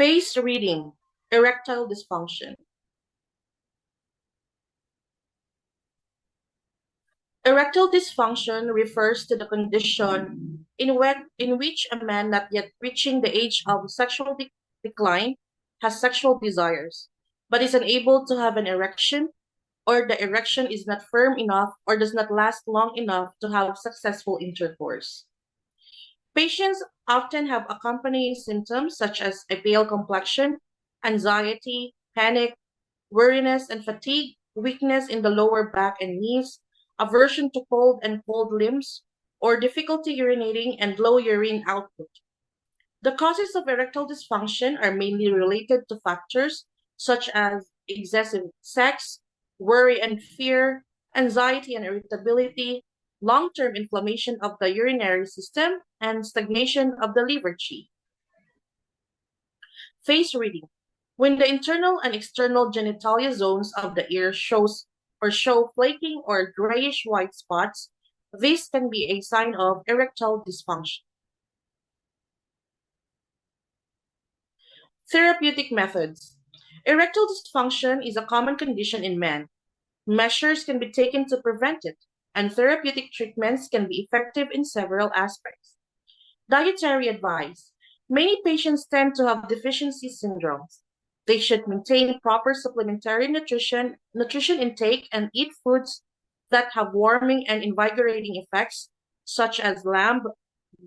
Face reading, erectile dysfunction. Erectile dysfunction refers to the condition in which a man not yet reaching the age of sexual decline has sexual desires, but is unable to have an erection, or the erection is not firm enough or does not last long enough to have successful intercourse. Patients often have accompanying symptoms such as a pale complexion, anxiety, panic, weariness and fatigue, weakness in the lower back and knees, aversion to cold and cold limbs, or difficulty urinating and low urine output. The causes of erectile dysfunction are mainly related to factors such as excessive sex, worry and fear, anxiety and irritability, long-term inflammation of the urinary system, and stagnation of the liver qi. Face reading. When the internal and external genitalia zones of the ear show flaking or grayish white spots, this can be a sign of erectile dysfunction. Therapeutic methods. Erectile dysfunction is a common condition in men. Measures can be taken to prevent it, and therapeutic treatments can be effective in several aspects. Dietary advice. Many patients tend to have deficiency syndromes. They should maintain proper supplementary nutrition intake and eat foods that have warming and invigorating effects, such as lamb,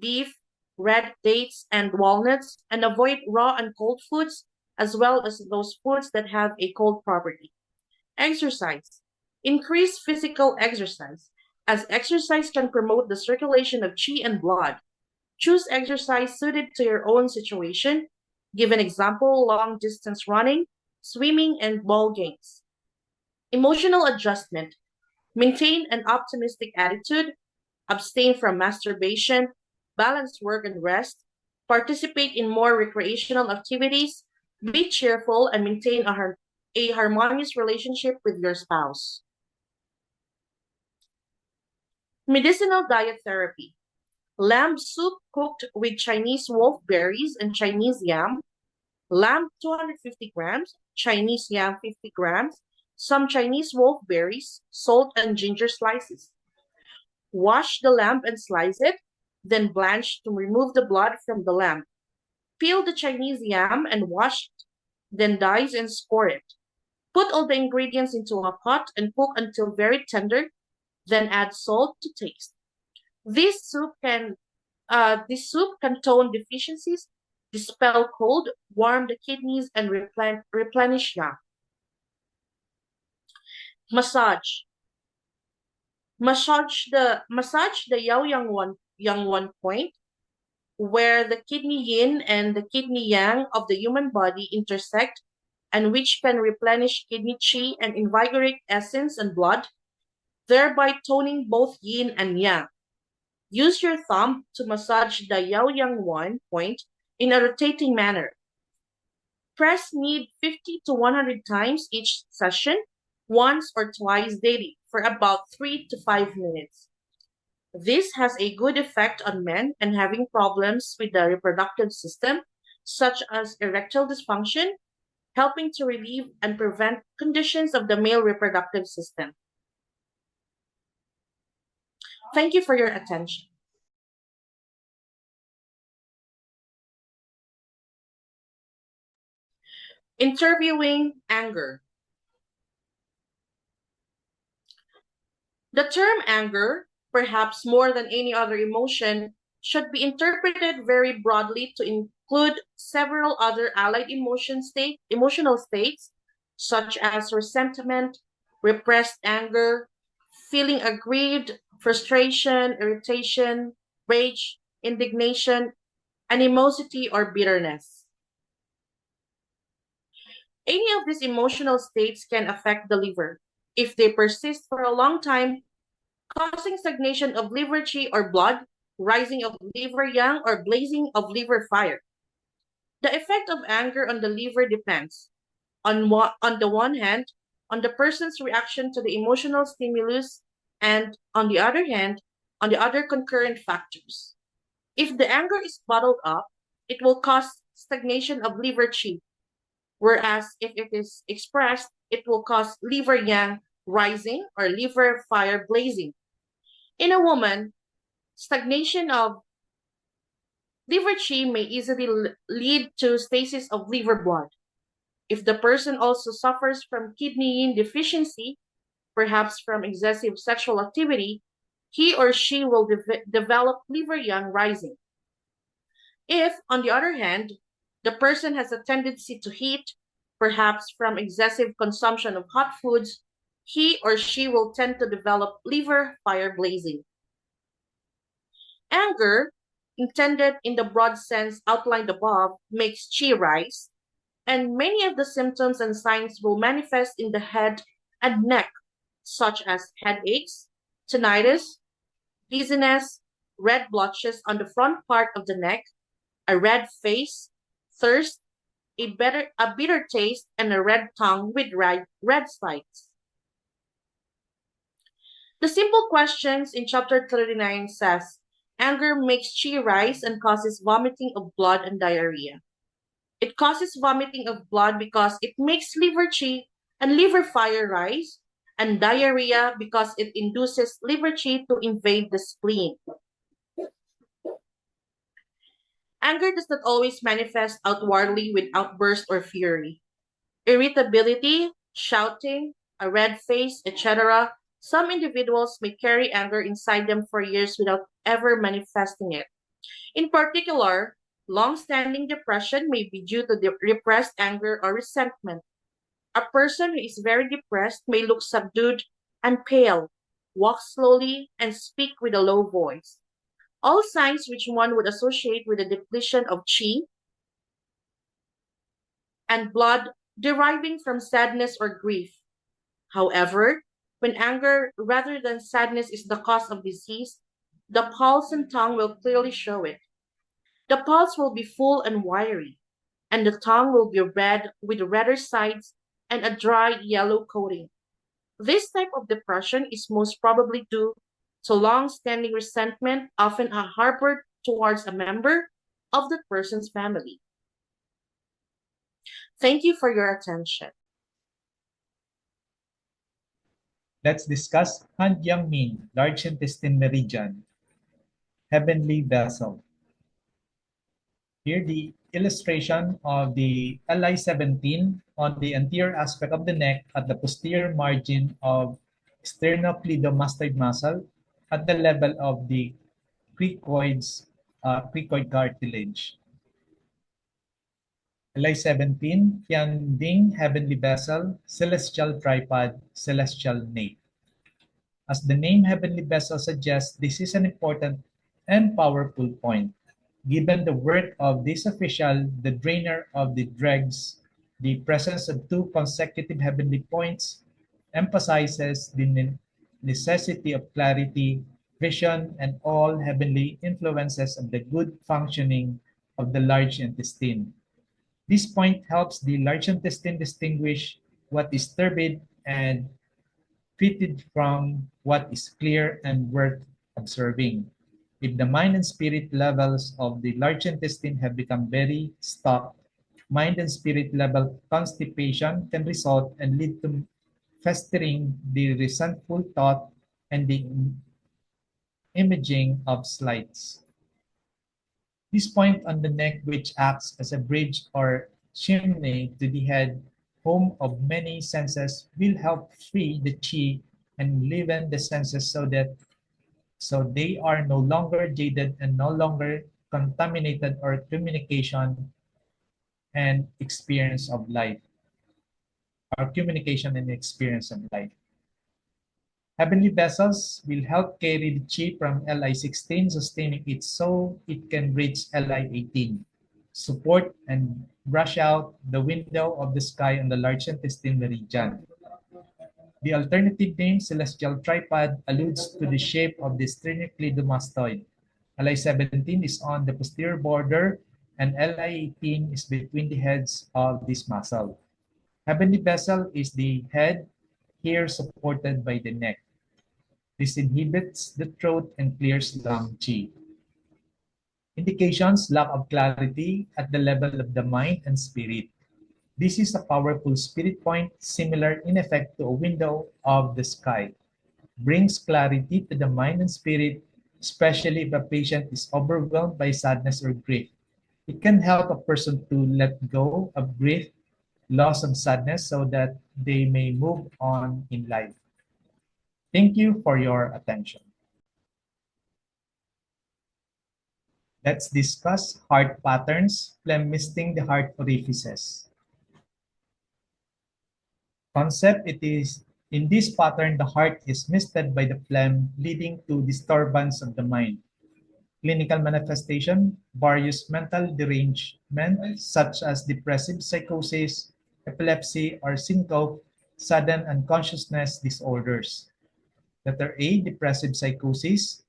beef, red dates, and walnuts, and avoid raw and cold foods, as well as those foods that have a cold property. Exercise. Increase physical exercise, as exercise can promote the circulation of qi and blood. Choose exercise suited to your own situation. Give an example: long distance running, swimming, and ball games. Emotional adjustment. Maintain an optimistic attitude. Abstain from masturbation. Balance work and rest. Participate in more recreational activities. Be cheerful and maintain a harmonious relationship with your spouse. Medicinal diet therapy. Lamb soup cooked with Chinese wolfberries and Chinese yam. Lamb 250 grams, Chinese yam 50 grams, some Chinese wolfberries, salt and ginger slices. Wash the lamb and slice it, then blanch to remove the blood from the lamb. Peel the Chinese yam and wash it, then dice and score it. Put all the ingredients into a pot and cook until very tender, then add salt to taste. This soup can tone deficiencies, dispel cold, warm the kidneys, and replenish yang. Massage. Massage the yang one point, where the kidney yin and the kidney yang of the human body intersect, and which can replenish kidney qi and invigorate essence and blood, thereby toning both yin and yang. Use your thumb to massage the yang one point in a rotating manner. Press knead 50 to 100 times each session, once or twice daily, for about 3 to 5 minutes. This has a good effect on men and having problems with the reproductive system, such as erectile dysfunction, helping to relieve and prevent conditions of the male reproductive system. Thank you for your attention. Interviewing anger. The term anger, perhaps more than any other emotion, should be interpreted very broadly to include several other allied emotional states, such as resentment, repressed anger, feeling aggrieved, frustration, irritation, rage, indignation, animosity, or bitterness. Any of these emotional states can affect the liver if they persist for a long time, causing stagnation of liver qi or blood, rising of liver yang, or blazing of liver fire. The effect of anger on the liver depends, on the one hand, on the person's reaction to the emotional stimulus, and on the other hand, on the other concurrent factors. If the anger is bottled up, it will cause stagnation of liver qi, whereas if it is expressed, it will cause liver yang rising or liver fire blazing. In a woman, stagnation of liver qi may easily lead to stasis of liver blood. If the person also suffers from kidney yin deficiency, perhaps from excessive sexual activity, he or she will develop liver yang rising. If, on the other hand, the person has a tendency to heat, perhaps from excessive consumption of hot foods, he or she will tend to develop liver fire blazing. Anger, intended in the broad sense outlined above, makes chi rise, and many of the symptoms and signs will manifest in the head and neck, such as headaches, tinnitus, dizziness, red blotches on the front part of the neck, a red face, thirst, a bitter taste, and a red tongue with red spots. The simple questions in chapter 39 says, anger makes chi rise and causes vomiting of blood and diarrhea. It causes vomiting of blood because it makes liver chi and liver fire rise, and diarrhea because it induces liver chi to invade the spleen. Anger does not always manifest outwardly with outburst or fury. Irritability, shouting, a red face, etc. Some individuals may carry anger inside them for years without ever manifesting it. In particular, long-standing depression may be due to repressed anger or resentment. A person who is very depressed may look subdued and pale, walk slowly, and speak with a low voice. All signs which one would associate with a depletion of chi and blood deriving from sadness or grief. However, when anger rather than sadness is the cause of disease, the pulse and tongue will clearly show it. The pulse will be full and wiry, and the tongue will be red with redder sides and a dry yellow coating. This type of depression is most probably due to long-standing resentment, often harbored towards a member of that person's family. Thank you for your attention. Let's discuss Han Yang Min, large intestine meridian, heavenly vessel. Here the illustration of the Li-17 on the anterior aspect of the neck at the posterior margin of sternocleidomastoid muscle at the level of the cricoid cartilage. Li-17, Tianding, heavenly vessel, celestial tripod, celestial nape. As the name heavenly vessel suggests, this is an important and powerful point. Given the work of this official, the drainer of the dregs, the presence of two consecutive heavenly points emphasizes the necessity of clarity, vision, and all heavenly influences of the good functioning of the large intestine. This point helps the large intestine distinguish what is turbid and fitted from what is clear and worth observing. If the mind and spirit levels of the large intestine have become very stuck, mind and spirit level constipation can result and lead to festering the resentful thought and the imaging of slights. This point on the neck, which acts as a bridge or chimney to the head, home of many senses, will help free the chi and leaven the senses so they are no longer jaded and no longer contaminated or communication and experience of life. Our communication and experience of life. Heavenly vessels will help carry the chi from Li-16, sustaining it so it can reach Li-18. Support and brush out the window of the sky on the large intestine meridian. The alternative name, celestial tripod, alludes to the shape of the sternocleidomastoid. Li-17 is on the posterior border and Li-18 is between the heads of this muscle. Heavenly vessel is the head, here supported by the neck. This inhibits the throat and clears lung chi. Indications: lack of clarity at the level of the mind and spirit. This is a powerful spirit point, similar in effect to a window of the sky. Brings clarity to the mind and spirit, especially if a patient is overwhelmed by sadness or grief. It can help a person to let go of grief, loss of sadness, so that they may move on in life. Thank you for your attention. Let's discuss heart patterns, phlegm misting the heart orifices. Concept: it is in this pattern the heart is misted by the phlegm, leading to disturbance of the mind. Clinical manifestation: various mental derangement such as depressive psychosis, epilepsy or syncope, sudden unconsciousness disorders. Letter A: depressive psychosis,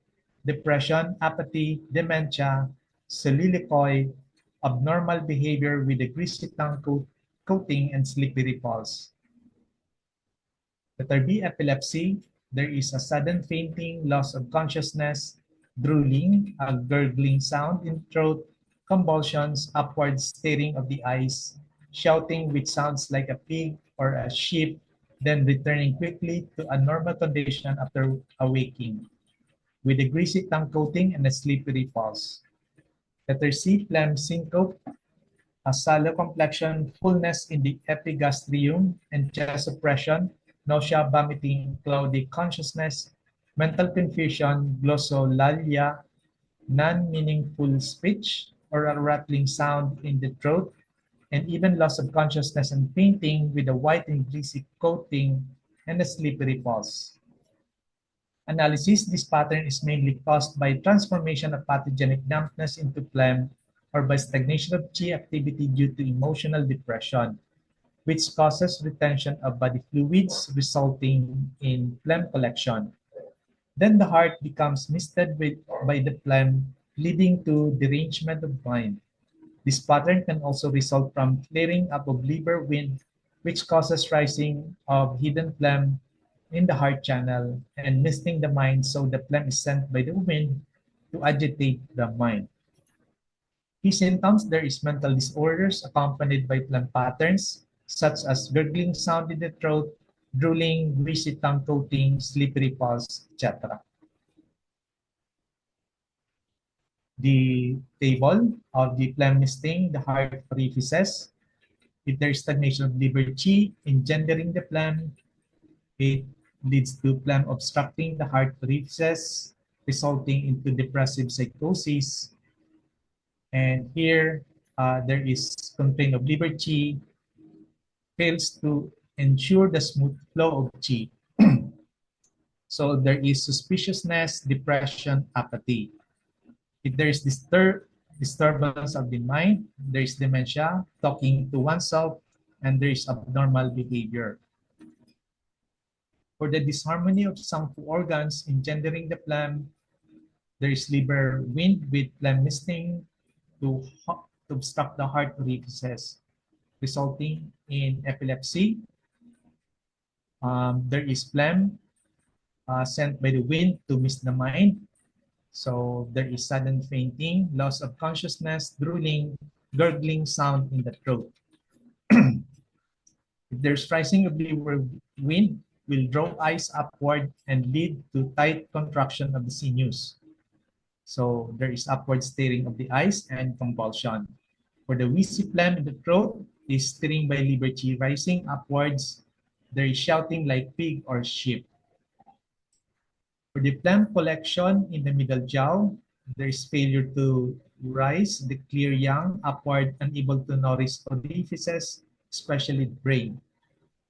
depression, apathy, dementia, soliloquy, abnormal behavior with a greasy tongue coating and slippery pulse. Letter B: epilepsy. There is a sudden fainting, loss of consciousness, drooling, a gurgling sound in throat, convulsions, upward staring of the eyes, shouting which sounds like a pig or a sheep, then returning quickly to a normal condition after awaking, with a greasy tongue coating and a slippery pulse. Letter C: phlegm syncope, a sallow complexion, fullness in the epigastrium and chest oppression, nausea, vomiting, cloudy consciousness, mental confusion, glossolalia, non-meaningful speech, or a rattling sound in the throat, and even loss of consciousness and fainting with a white and greasy coating and a slippery pulse. Analysis: this pattern is mainly caused by transformation of pathogenic dampness into phlegm or by stagnation of chi activity due to emotional depression, which causes retention of body fluids, resulting in phlegm collection. Then the heart becomes misted by the phlegm, leading to derangement of mind. This pattern can also result from clearing up of liver wind, which causes rising of hidden phlegm in the heart channel and misting the mind, so the phlegm is sent by the wind to agitate the mind. Key symptoms: there is mental disorders accompanied by phlegm patterns, such as gurgling sound in the throat, drooling, greasy tongue coating, slippery pulse, etc. The table of the phlegm misting the heart orifices. If there is stagnation of liver chi engendering the phlegm, it leads to phlegm obstructing the heart orifices, resulting into depressive psychosis. And here, there is complaint of liver chi fails to ensure the smooth flow of chi. So there is suspiciousness, depression, apathy. If there is disturbance of the mind, there is dementia, talking to oneself, and there is abnormal behavior. For the disharmony of some organs engendering the phlegm, there is liver wind with phlegm misting to obstruct the heart orifices, resulting in epilepsy. There is phlegm sent by the wind to mist the mind. So there is sudden fainting, loss of consciousness, drooling, gurgling sound in the throat. If there's rising of liver wind, will draw eyes upward and lead to tight contraction of the sinews. So there is upward staring of the eyes and convulsion. For the wheezy phlegm in the throat, is stirring by liver chi rising upwards. There is shouting like pig or sheep. For the phlegm collection in the middle jaw, there is failure to rise the clear yang upward, unable to nourish orifices, especially the brain.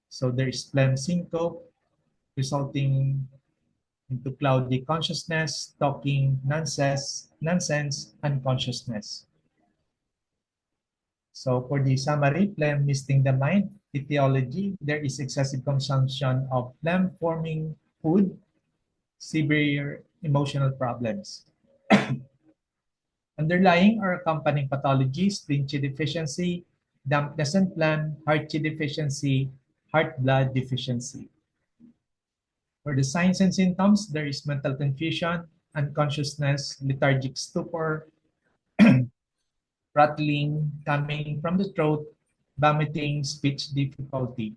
So there is phlegm syncope, resulting into cloudy consciousness, talking nonsense, unconsciousness. So for the summary, phlegm misting the mind. Etiology: there is excessive consumption of phlegm-forming food, severe emotional problems. Underlying or accompanying pathologies: spleen chi deficiency, dampness and phlegm, heart chi deficiency, heart blood deficiency. For the signs and symptoms, there is mental confusion, unconsciousness, lethargic stupor, rattling coming from the throat, vomiting, speech difficulty.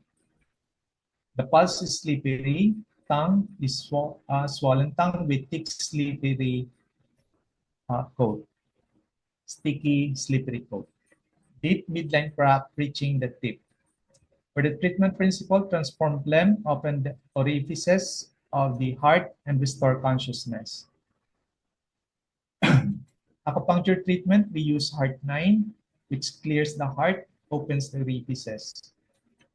The pulse is slippery, tongue is swollen tongue with thick, slippery coat, sticky, slippery coat. Deep midline crack reaching the tip. For the treatment principle, transform phlegm, open the orifices of the heart, and restore consciousness. Acupuncture treatment, we use heart 9, which clears the heart, opens the orifices.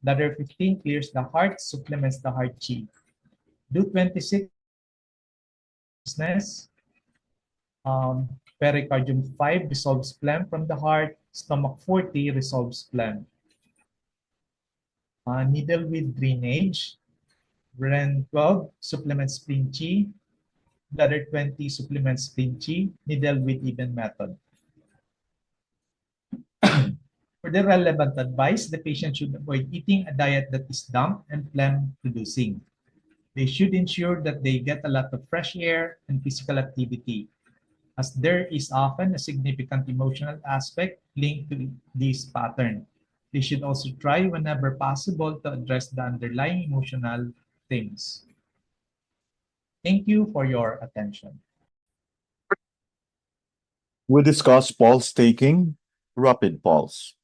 Ladder 15 clears the heart, supplements the heart chi. Do 26 consciousness. Pericardium 5 resolves phlegm from the heart. Stomach 40 resolves phlegm. Needle with drainage. Ren 12 supplements spleen chi. Bladder 20 supplements spleen chi. Needle with even method. For the relevant advice, the patient should avoid eating a diet that is damp and phlegm producing. They should ensure that they get a lot of fresh air and physical activity, as there is often a significant emotional aspect linked to this pattern. They should also try whenever possible to address the underlying emotional things. Thank you for your attention. We discuss pulse taking, rapid pulse.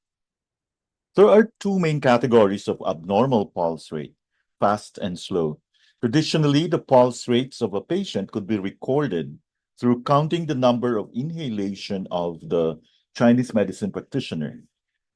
There are two main categories of abnormal pulse rate, fast and slow. Traditionally, the pulse rates of a patient could be recorded through counting the number of inhalation of the Chinese medicine practitioner.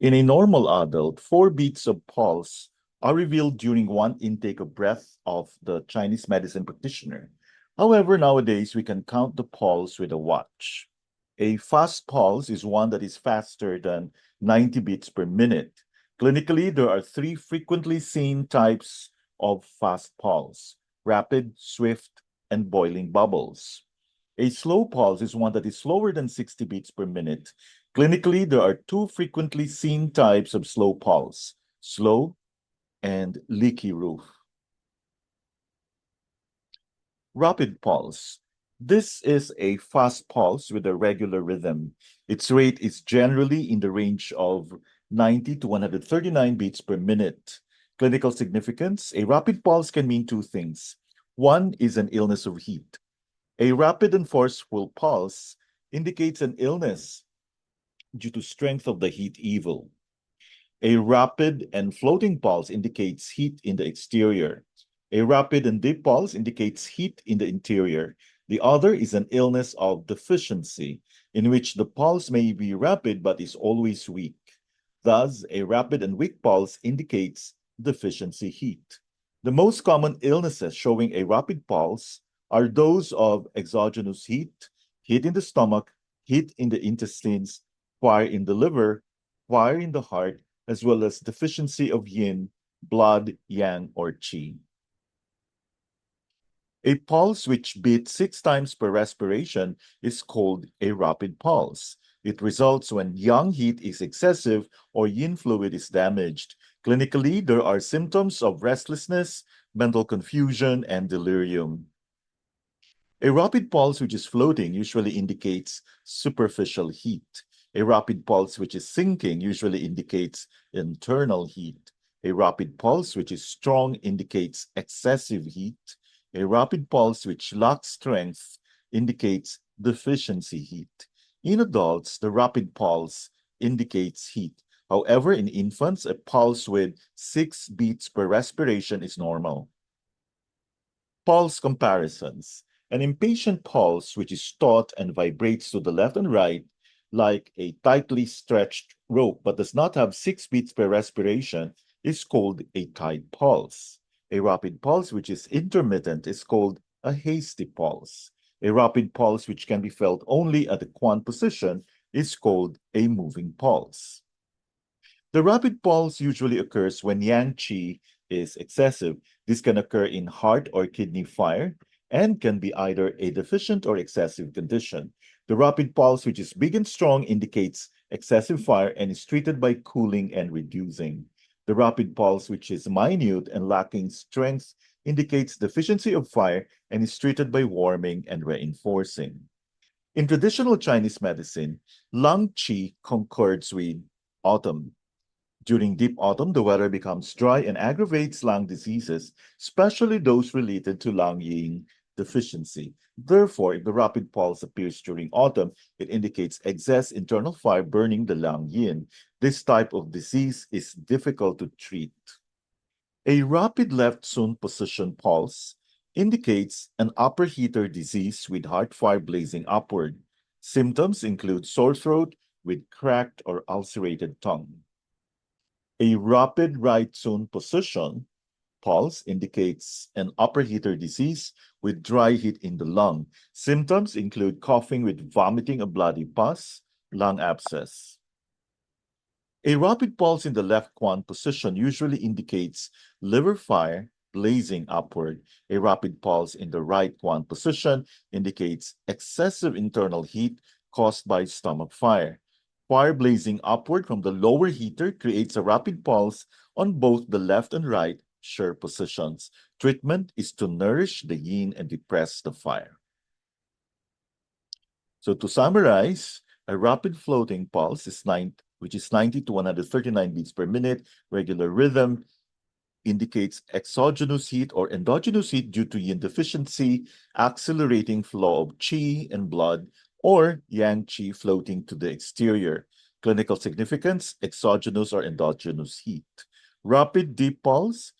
In a normal adult, 4 beats of pulse are revealed during one intake of breath of the Chinese medicine practitioner. However, nowadays we can count the pulse with a watch. A fast pulse is one that is faster than 90 beats per minute. Clinically, there are 3 frequently seen types of fast pulse: rapid, swift, and boiling bubbles. A slow pulse is one that is slower than 60 beats per minute. Clinically, there are 2 frequently seen types of slow pulse: slow and leaky roof. Rapid pulse. This is a fast pulse with a regular rhythm. Its rate is generally in the range of 90 to 139 beats per minute. Clinical significance. A rapid pulse can mean 2 things. One is an illness of heat. A rapid and forceful pulse indicates an illness due to strength of the heat evil. A rapid and floating pulse indicates heat in the exterior. A rapid and deep pulse indicates heat in the interior. The other is an illness of deficiency, in which the pulse may be rapid but is always weak. Thus, a rapid and weak pulse indicates deficiency heat. The most common illnesses showing a rapid pulse are those of exogenous heat, heat in the stomach, heat in the intestines, fire in the liver, fire in the heart, as well as deficiency of yin, blood, yang, or qi. A pulse which beats 6 times per respiration is called a rapid pulse. It results when yang heat is excessive or yin fluid is damaged. Clinically, there are symptoms of restlessness, mental confusion, and delirium. A rapid pulse which is floating usually indicates superficial heat. A rapid pulse which is sinking usually indicates internal heat. A rapid pulse which is strong indicates excessive heat. A rapid pulse which lacks strength indicates deficiency heat. In adults, the rapid pulse indicates heat. However, in infants, a pulse with 6 beats per respiration is normal. Pulse comparisons. An impatient pulse which is taut and vibrates to the left and right like a tightly stretched rope but does not have 6 beats per respiration is called a tight pulse. A rapid pulse which is intermittent is called a hasty pulse. A rapid pulse which can be felt only at the quan position is called a moving pulse. The rapid pulse usually occurs when yang qi is excessive. This can occur in heart or kidney fire and can be either a deficient or excessive condition. The rapid pulse, which is big and strong, indicates excessive fire and is treated by cooling and reducing. The rapid pulse, which is minute and lacking strength, indicates deficiency of fire and is treated by warming and reinforcing. In traditional Chinese medicine, lung qi concords with autumn. During deep autumn, the weather becomes dry and aggravates lung diseases, especially those related to lung yin deficiency. Therefore, if the rapid pulse appears during autumn, it indicates excess internal fire burning the lung yin. This type of disease is difficult to treat. A rapid left Sun position pulse indicates an upper heater disease with heart fire blazing upward. Symptoms include sore throat with cracked or ulcerated tongue. A rapid right Sun position pulse indicates an upper heater disease with dry heat in the lung. Symptoms include coughing with vomiting of bloody pus, lung abscess. A rapid pulse in the left quan position usually indicates liver fire blazing upward. A rapid pulse in the right quan position indicates excessive internal heat caused by stomach fire. Fire blazing upward from the lower heater creates a rapid pulse on both the left and right Sher positions. Treatment is to nourish the yin and depress the fire. So to summarize, a rapid floating pulse is which is 90 to 139 beats per minute. Regular rhythm indicates exogenous heat or endogenous heat due to yin deficiency, accelerating flow of qi and blood, or yang qi floating to the exterior. Clinical significance, exogenous or endogenous heat. Rapid deep pulse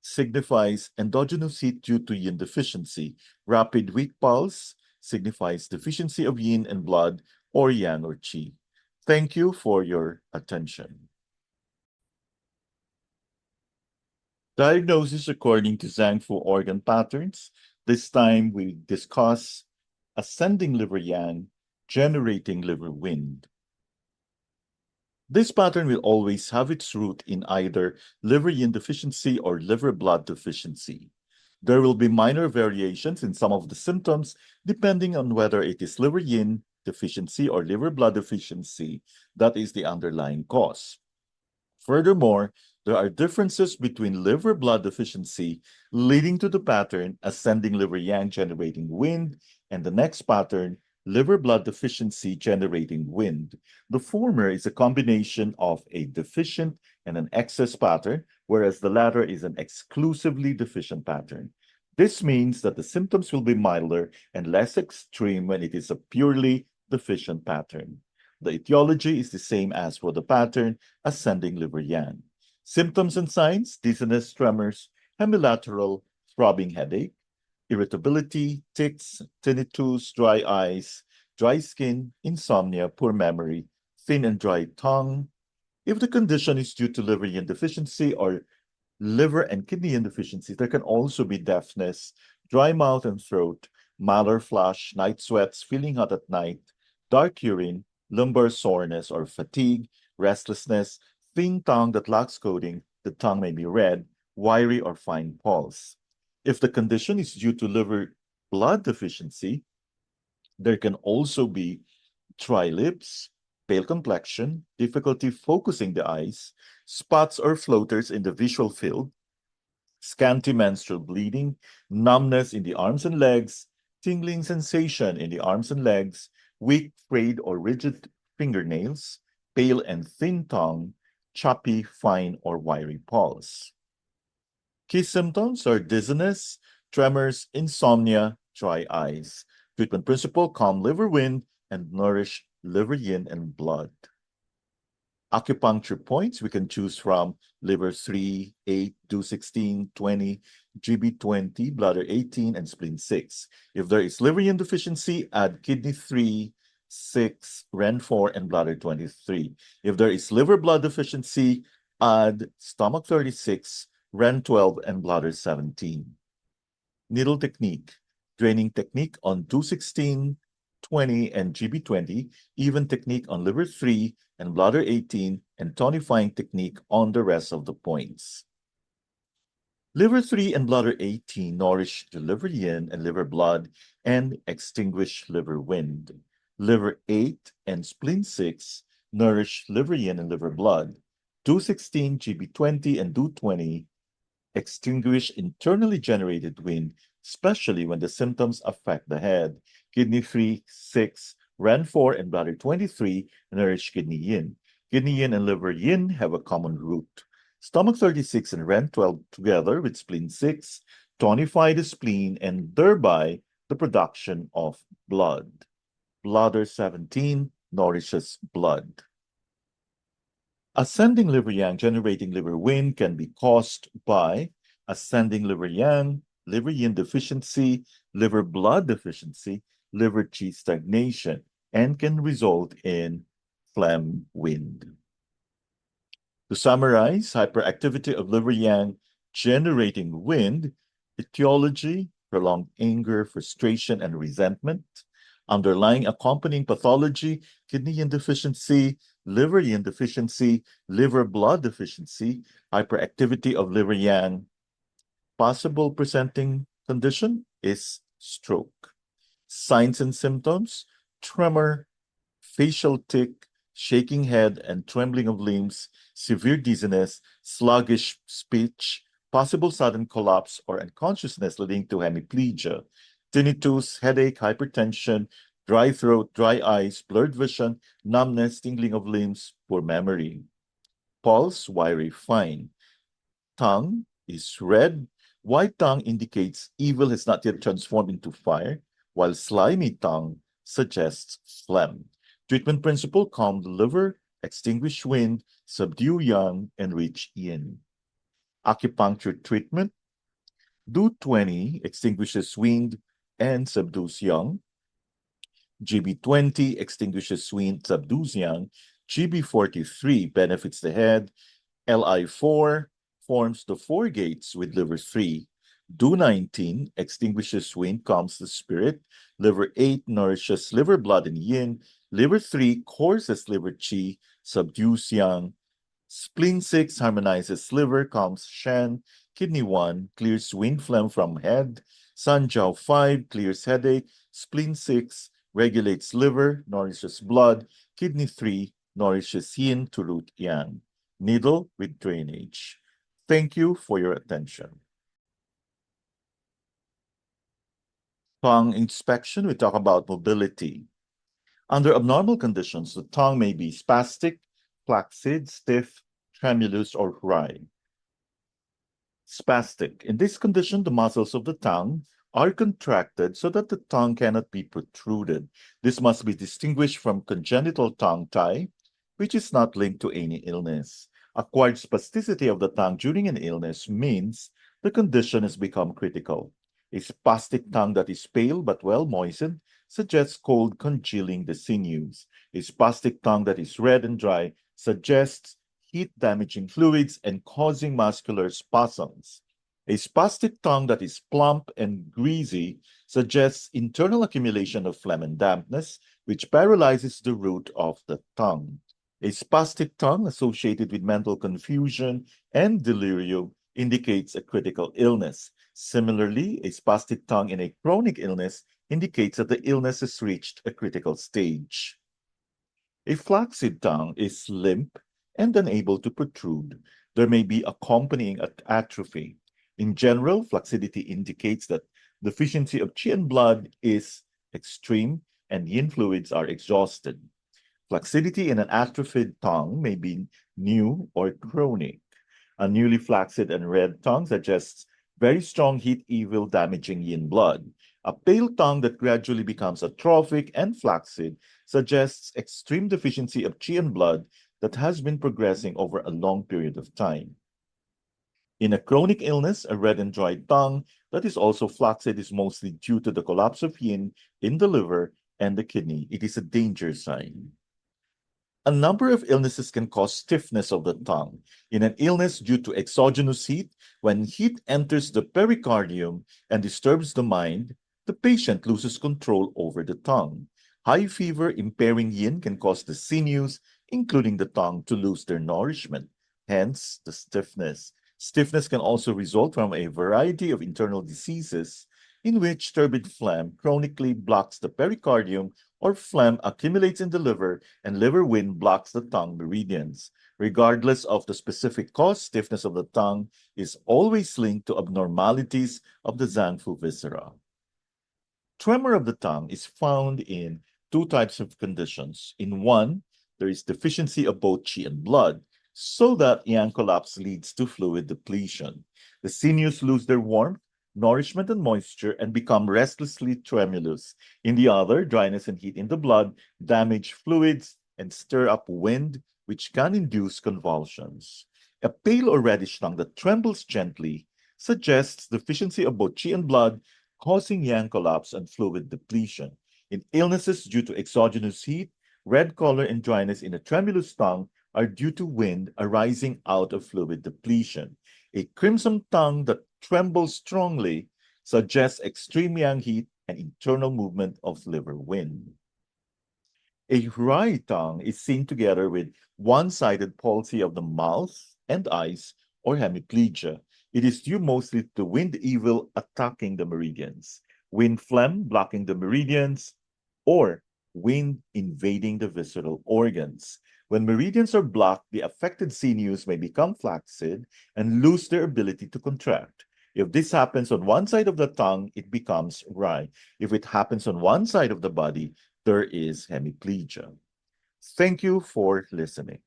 signifies endogenous heat due to yin deficiency. Rapid weak pulse signifies deficiency of yin and blood or yang or qi. Thank you for your attention. Diagnosis according to Zhang-Fu organ patterns. This time we discuss ascending liver yang, generating liver wind. This pattern will always have its root in either liver yin deficiency or liver blood deficiency. There will be minor variations in some of the symptoms depending on whether it is liver yin deficiency or liver blood deficiency that is the underlying cause. Furthermore, there are differences between liver blood deficiency leading to the pattern ascending liver yang generating wind and the next pattern liver blood deficiency generating wind. The former is a combination of a deficient and an excess pattern, whereas the latter is an exclusively deficient pattern. This means that the symptoms will be milder and less extreme when it is a purely deficient pattern. The etiology is the same as for the pattern ascending liver yang. Symptoms and signs: dizziness, tremors, hemilateral throbbing headache, irritability, tics, tinnitus, dry eyes, dry skin, insomnia, poor memory, thin and dry tongue. If the condition is due to liver yin deficiency or liver and kidney yin deficiency, there can also be deafness, dry mouth and throat, malar flush, night sweats, feeling hot at night, dark urine, lumbar soreness or fatigue, restlessness, thin tongue that lacks coating, the tongue may be red, wiry or fine pulse. If the condition is due to liver blood deficiency, there can also be dry lips, pale complexion, difficulty focusing the eyes, spots or floaters in the visual field, scanty menstrual bleeding, numbness in the arms and legs, tingling sensation in the arms and legs, weak, frayed, or rigid fingernails, pale and thin tongue, choppy, fine, or wiry pulse. Key symptoms are dizziness, tremors, insomnia, dry eyes. Treatment principle: calm liver wind and nourish liver yin and blood. Acupuncture points we can choose from liver 3, 8, do 16, 20, GB20, bladder 18, and spleen 6. If there is liver yin deficiency, add kidney 3, 6, ren 4, and bladder 23. If there is liver blood deficiency, add stomach 36, ren 12, and bladder 17. Needle technique: draining technique on 216, 20, and GB20, even technique on liver 3 and bladder 18, and tonifying technique on the rest of the points. Liver 3 and bladder 18 nourish the liver yin and liver blood and extinguish liver wind. Liver 8 and spleen 6 nourish liver yin and liver blood. 216, GB20, and do 20 extinguish internally generated wind, especially when the symptoms affect the head. Kidney 3, 6, Ren 4, and bladder 23 nourish kidney yin. Kidney yin and liver yin have a common root. Stomach 36 and Ren 12 together with spleen 6 tonify the spleen and thereby the production of blood. Bladder 17 nourishes blood. Ascending liver yang generating liver wind can be caused by ascending liver yang, liver yin deficiency, liver blood deficiency, liver qi stagnation, and can result in phlegm wind. To summarize, hyperactivity of liver yang generating wind, etiology, prolonged anger, frustration, and resentment, underlying accompanying pathology, kidney yin deficiency, liver yin deficiency, liver blood deficiency, hyperactivity of liver yang. Possible presenting condition is stroke. Signs and symptoms, tremor, facial tic, shaking head and trembling of limbs, severe dizziness, sluggish speech, possible sudden collapse or unconsciousness leading to hemiplegia, tinnitus, headache, hypertension, dry throat, dry eyes, blurred vision, numbness, tingling of limbs, poor memory. Pulse, wiry, fine. Tongue is red. White tongue indicates evil has not yet transformed into fire, while slimy tongue suggests phlegm. Treatment principle: calm the liver, extinguish wind, subdue yang, enrich yin. Acupuncture treatment: do 20 extinguishes wind and subdues yang. GB20 extinguishes wind, subdues yang. GB43 benefits the head. Li4 forms the four gates with liver 3. Do 19 extinguishes wind, calms the spirit. Liver 8 nourishes liver blood and yin. Liver 3 courses liver qi, subdues yang. Spleen 6 harmonizes liver, calms shan. Kidney 1 clears wind phlegm from head. Sanjiao 5 clears headache. Spleen 6 regulates liver, nourishes blood. Kidney 3 nourishes yin to root yang. Needle with drainage. Thank you for your attention. Tongue inspection, we talk about mobility. Under abnormal conditions, the tongue may be spastic, flaccid, stiff, tremulous, or wry. Spastic. In this condition, the muscles of the tongue are contracted so that the tongue cannot be protruded. This must be distinguished from congenital tongue tie, which is not linked to any illness. Acquired spasticity of the tongue during an illness means the condition has become critical. A spastic tongue that is pale but well moistened suggests cold congealing the sinews. A spastic tongue that is red and dry suggests heat damaging fluids and causing muscular spasms. A spastic tongue that is plump and greasy suggests internal accumulation of phlegm and dampness, which paralyzes the root of the tongue. A spastic tongue associated with mental confusion and delirium indicates a critical illness. Similarly, a spastic tongue in a chronic illness indicates that the illness has reached a critical stage. A flaccid tongue is limp and unable to protrude. There may be accompanying atrophy. In general, flaccidity indicates that deficiency of qi and blood is extreme and yin fluids are exhausted. Flaccidity in an atrophied tongue may be new or chronic. A newly flaccid and red tongue suggests very strong heat evil damaging yin blood. A pale tongue that gradually becomes atrophic and flaccid suggests extreme deficiency of qi and blood that has been progressing over a long period of time. In a chronic illness, a red and dry tongue that is also flaccid is mostly due to the collapse of yin in the liver and the kidney. It is a danger sign. A number of illnesses can cause stiffness of the tongue. In an illness due to exogenous heat, when heat enters the pericardium and disturbs the mind, the patient loses control over the tongue. High fever impairing yin can cause the sinews, including the tongue, to lose their nourishment, hence the stiffness. Stiffness can also result from a variety of internal diseases in which turbid phlegm chronically blocks the pericardium or phlegm accumulates in the liver and liver wind blocks the tongue meridians. Regardless of the specific cause, stiffness of the tongue is always linked to abnormalities of the Zangfu viscera. Tremor of the tongue is found in two types of conditions. In one, there is deficiency of both qi and blood, so that yang collapse leads to fluid depletion. The sinews lose their warmth, nourishment, and moisture and become restlessly tremulous. In the other, dryness and heat in the blood damage fluids and stir up wind, which can induce convulsions. A pale or reddish tongue that trembles gently suggests deficiency of both qi and blood, causing yang collapse and fluid depletion. In illnesses due to exogenous heat, red color and dryness in a tremulous tongue are due to wind arising out of fluid depletion. A crimson tongue that trembles strongly suggests extreme yang heat and internal movement of liver wind. A wry tongue is seen together with one-sided palsy of the mouth and eyes or hemiplegia. It is due mostly to wind evil attacking the meridians, wind phlegm blocking the meridians, or wind invading the visceral organs. When meridians are blocked, the affected sinews may become flaccid and lose their ability to contract. If this happens on one side of the tongue, it becomes wry. If it happens on one side of the body, there is hemiplegia. Thank you for listening.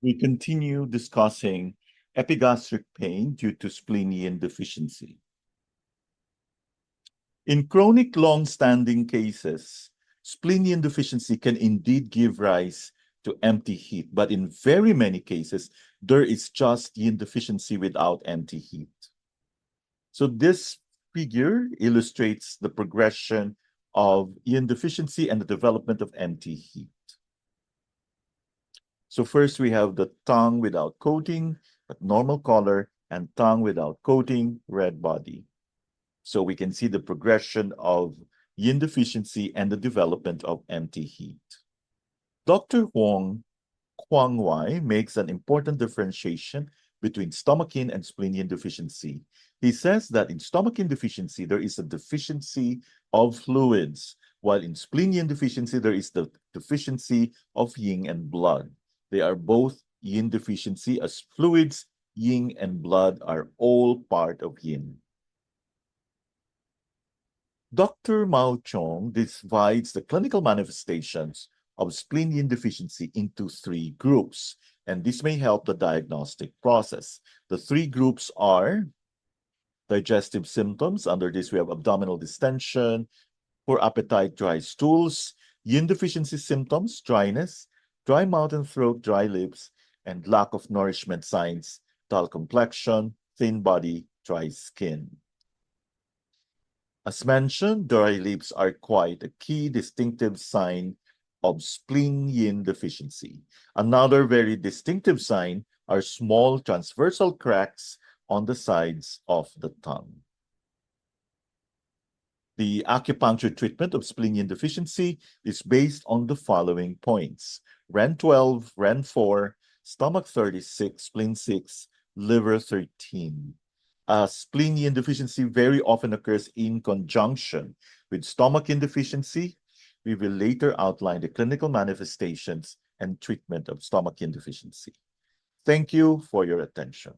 We continue discussing epigastric pain due to splenian deficiency. In chronic long-standing cases, splenian deficiency can indeed give rise to empty heat, but in very many cases, there is just yin deficiency without empty heat. So this figure illustrates the progression of yin deficiency and the development of empty heat. So first we have the tongue without coating, but normal color, and tongue without coating, red body. So we can see the progression of yin deficiency and the development of empty heat. Dr. Huang Wai makes an important differentiation between stomach yin and spleen yin deficiency. He says that in stomach yin deficiency, there is a deficiency of fluids, while in spleen yin deficiency, there is the deficiency of yin and blood. They are both yin deficiency as fluids, yin, and blood are all part of yin. Dr. Mao Chong divides the clinical manifestations of spleen yin deficiency into three groups, and this may help the diagnostic process. The three groups are digestive symptoms. Under this, we have abdominal distension, poor appetite, dry stools. Yin deficiency symptoms, dryness, dry mouth and throat, dry lips, and lack of nourishment signs, dull complexion, thin body, dry skin. As mentioned, dry lips are quite a key distinctive sign of spleen yin deficiency. Another very distinctive sign are small transversal cracks on the sides of the tongue. The acupuncture treatment of spleen yin deficiency is based on the following points: REN 12, REN 4, stomach 36, spleen 6, liver 13. Spleen yin deficiency very often occurs in conjunction with stomach yin deficiency. We will later outline the clinical manifestations and treatment of stomach yin deficiency. Thank you for your attention.